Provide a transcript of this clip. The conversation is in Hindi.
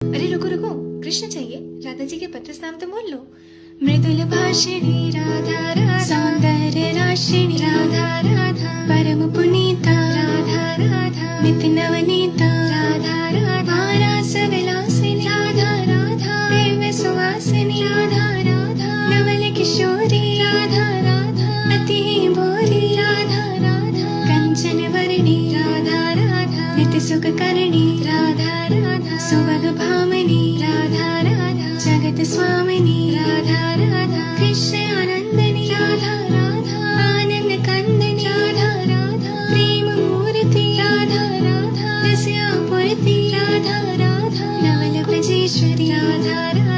अरे रुको रुको, कृष्ण चाहिए, राधा जी के पत्रस नाम तो बोल लो। मृदुल भाषिणी राधा राधा, सौंदर्य राशिणी राधा राधा, परम पुनीता राधा राधा, नित्य नवनीता राधा राधा, रास विलासिनी राधा राधा, दिव्य सुवासिनी राधा राधा, नवल किशोरी राधा राधा, अति भोली राधा राधा, कंचन वर्णी राधा राधा, नित्य सुख करणी राधा राधा, सुभग भामिनी राधा राधा, जगत स्वामिनी राधा राधा, कृष्ण आनंदनी राधा राधा, आनंद कंदनी राधा राधा, प्रेम मूर्ति राधा राधा, रस्या पूर्ति राधा राधा, नवल भजेश्वरी राधा राधा।